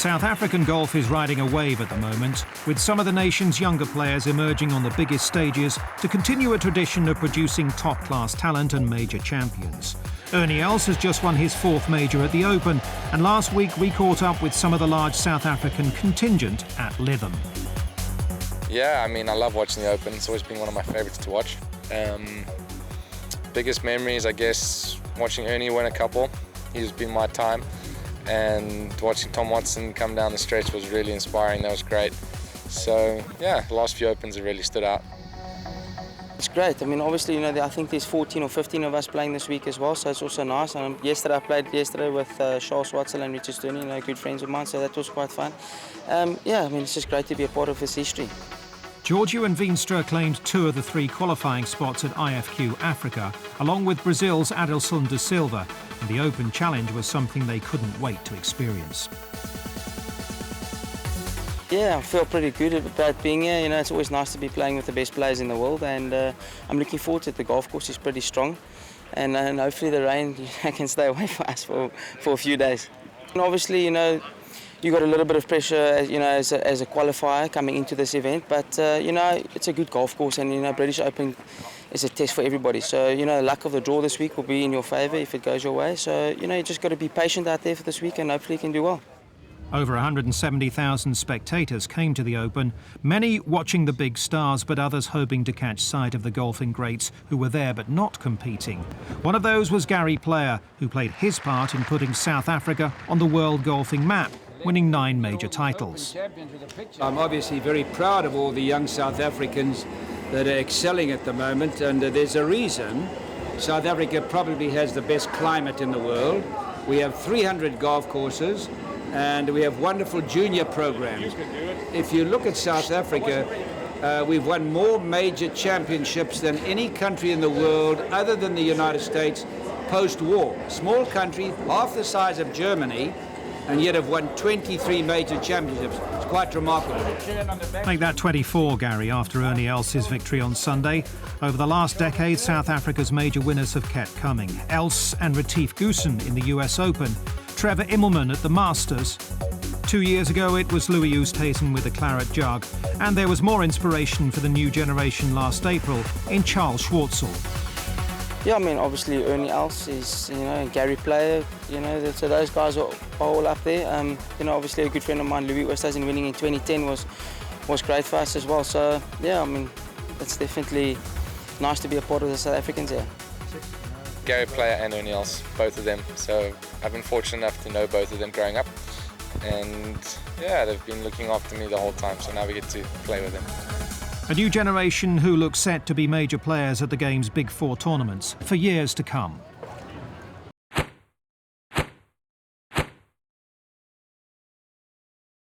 South African golf is riding a wave at the moment, with some of the nation's younger players emerging on the biggest stages to continue a tradition of producing top-class talent and major champions. Ernie has just won his 4th major at the Open, and last week we caught up with some of the large South African contingent at Lytham. Yeah, I mean, I love watching the Open. It's always been one of my favourites to watch. Biggest memories, I guess, watching Ernie win a couple. He's been my time. And watching Tom Watson come down the stretch was really inspiring. That was great. So yeah, the last few Opens have really stood out. It's great. I mean, obviously, you know, I think there's 14 or 15 of us playing this week as well, so it's also nice. I played yesterday with Charles Watson and Richard Ernie, you know, good friends of mine, so that was quite fun. Yeah, I mean, it's just great to be a part of this history. Georgiou and Veenstra claimed 2 of the 3 qualifying spots at IFQ Africa, along with Brazil's Adilson de Silva, and the Open Challenge was something they couldn't wait to experience. Yeah, I feel pretty good about being here. You know, it's always nice to be playing with the best players in the world, and I'm looking forward to it. The golf course is pretty strong, and hopefully the rain can stay away from us for a few days. And obviously, you know, you got a little bit of pressure, you know, as a qualifier coming into this event, but you know, it's a good golf course, and you know, British Open is a test for everybody. So you know, luck of the draw this week will be in your favour if it goes your way. So you know, you just got to be patient out there for this week, and hopefully you can do well. Over 170,000 spectators came to the Open, many watching the big stars, but others hoping to catch sight of the golfing greats who were there but not competing. One of those was Gary Player, who played his part in putting South Africa on the world golfing map, winning 9 major titles. I'm obviously very proud of all the young South Africans that are excelling at the moment, and there's a reason. South Africa probably has the best climate in the world. We have 300 golf courses, and we have wonderful junior programs. If you look at South Africa, we've won more major championships than any country in the world other than the United States post-war. Small country, half the size of Germany, and yet have won 23 major championships. It's quite remarkable. Make that 24, Gary, after Ernie Els's victory on Sunday. Over the last decade, South Africa's major winners have kept coming. Els and Retief Goosen in the US Open, Trevor Immelman at the Masters. 2 years ago, it was Louis Oosthuizen with the Claret Jug, and there was more inspiration for the new generation last April in Charles Schwartzel. Yeah, I mean, obviously Ernie Els is, you know, Gary Player, you know, so those guys are all up there. You know, obviously a good friend of mine, Louis Oosthuizen, winning in 2010 was great for us as well. So yeah, I mean, it's definitely nice to be a part of the South Africans here. Gary Player and Ernie Els, both of them. So I've been fortunate enough to know both of them growing up, and yeah, they've been looking after me the whole time. So now we get to play with them. A new generation who look set to be major players at the game's Big 4 tournaments for years to come.